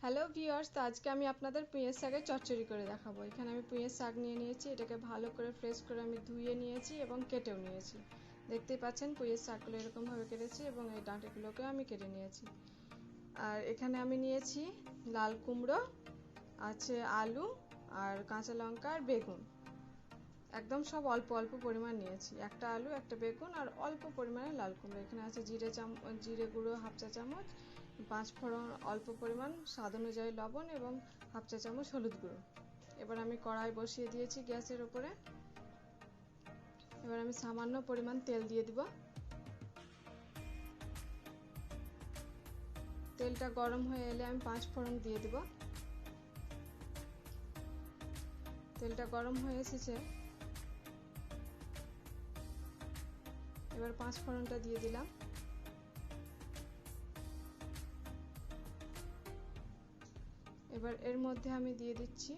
Hello viewers, তো আজকে আমি আপনাদের পুঁইয়ের শাকের চচ্চড়ি করে দেখাবো। এখানে আমি পুঁইয়ের শাক নিয়ে নিয়েছি, এটাকে ভালো করে ফ্রেশ করে আমি ধুয়ে নিয়েছি এবং কেটেও নিয়েছি। দেখতেই পাচ্ছেন পুঁইয়ের শাকগুলো এরকমভাবে কেটেছি এবং এই ডাঁটিগুলোকেও আমি কেটে নিয়েছি। আর এখানে আমি নিয়েছি লাল কুমড়ো, আছে আলু আর কাঁচা লঙ্কা আর বেগুন। একদম সব অল্প অল্প পরিমাণ নিয়েছি, একটা আলু একটা বেগুন আর অল্প পরিমাণে লাল কুমড়ো। এখানে আছে জিরে গুঁড়ো হাফ চা চামচ, 5 ফোড়ন অল্প পরিমাণ, স্বাদ অনুযায়ী লবণ এবং হাফ চা চামচ হলুদ গুঁড়ো। এবার আমি কড়াই বসিয়ে দিয়েছি গ্যাসের উপরে। এবার আমি সামান্য পরিমাণ তেল দিয়ে দিব। তেলটা গরম হয়ে এলে আমি 5 ফোড়ন দিয়ে দিব। তেলটা গরম হয়ে এসেছে, এবার 5 ফোড়নটা দিয়ে দিলাম। এবার এর মধ্যে আমি দিয়ে দিচ্ছি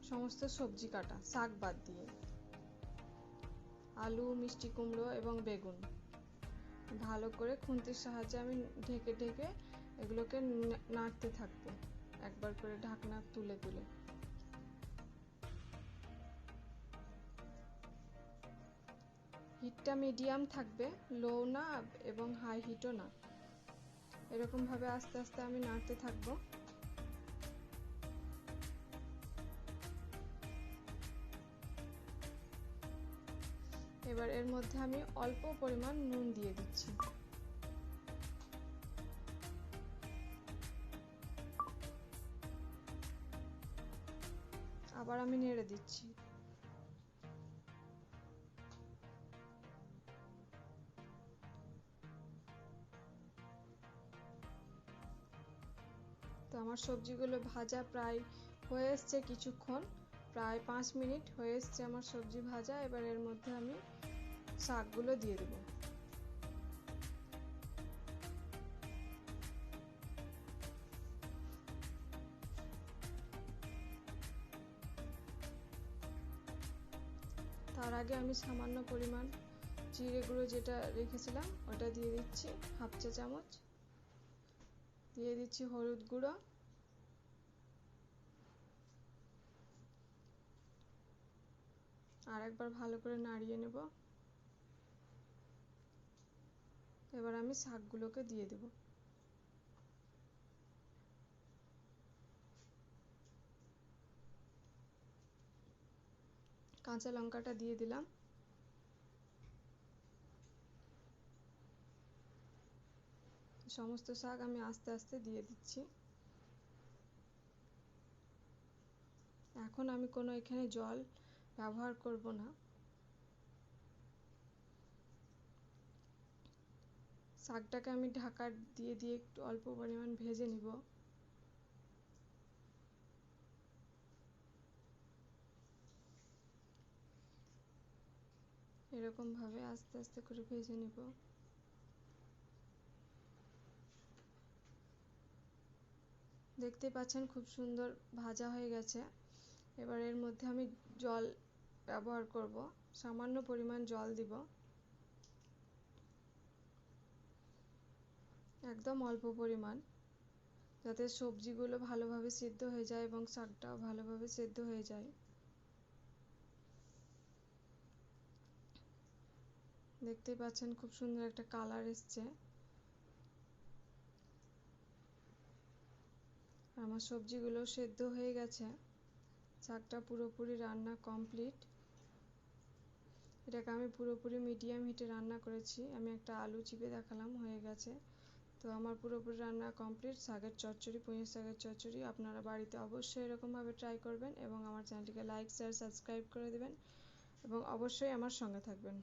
সমস্ত সবজি কাটা, শাক বাদ দিয়ে, আলু, মিষ্টি কুমড়ো এবং বেগুন। ভালো করে খুন্তির সাহায্যে আমি ঢেকে ঢেকে এগুলোকে নাড়তে থাকবো, একবার করে ঢাকনা তুলে তুলে। হিটটা মিডিয়াম থাকবে, লো না এবং হাই হিটও না। এরকম ভাবে আস্তে আস্তে আমি নাড়তে থাকবো। এবার এর মধ্যে আমি অল্প পরিমাণ নুন দিয়ে দিচ্ছি। আবার আমি নেড়ে দিচ্ছি। তো আমার সবজিগুলো ভাজা প্রায় হয়ে এসছে, কিছুক্ষণ, প্রায় 5 মিনিট হয়ে এসছে আমার সবজি ভাজা। এবার এর মধ্যে আমি শাকগুলো দিয়ে দেব। তার আগে আমি সামান্য পরিমাণ জিরে গুঁড়ো যেটা রেখেছিলাম ওটা দিয়ে দিচ্ছি, হাফ চা চামচ। দিয়ে দিচ্ছি হলুদ গুঁড়ো, আর একবার ভালো করে নাড়িয়ে নেব। এবার আমি শাকগুলোকে দিয়ে দেব। কাঁচা লঙ্কাটা দিয়ে দিলাম। সমস্ত শাক আমি আস্তে আস্তে দিয়ে দিচ্ছি। এখন আমি কোনো এখানে জল ব্যবহার করব না। শাকটাকে আমি ঢাকা দিয়ে দিয়ে একটু অল্প পরিমাণ ভেজে নিব। এরকম ভাবে আস্তে আস্তে করে ভেজে নিব। দেখতে পাচ্ছেন খুব সুন্দর ভাজা হয়ে গেছে। এবার এর মধ্যে আমি জল ব্যবহার করব, সামান্য পরিমাণ জল দিব, একদম অল্প পরিমাণ, যাতে সবজিগুলো ভালোভাবে সেদ্ধ হয়ে যায় এবং শাকটাও ভালোভাবে সেদ্ধ হয়ে যায়। দেখতেই পাচ্ছেন খুব সুন্দর একটা কালার এসছে। আমার সবজিগুলো সেদ্ধ হয়ে গেছে, শাকটা পুরোপুরি রান্না কমপ্লিট। এটাকে আমি পুরোপুরি মিডিয়াম হিটে রান্না করেছি। আমি একটা আলু চিপে দেখালাম, হয়ে গেছে। তো আমার পুরোপুরি রান্না কমপ্লিট। শাকের চচ্চড়ি, পুঁইয়ের শাকের চচ্চড়ি আপনারা বাড়িতে অবশ্যই এরকমভাবে ট্রাই করবেন এবং আমার চ্যানেলটিকে লাইক, শেয়ার, সাবস্ক্রাইব করে দেবেন এবং অবশ্যই আমার সঙ্গে থাকবেন।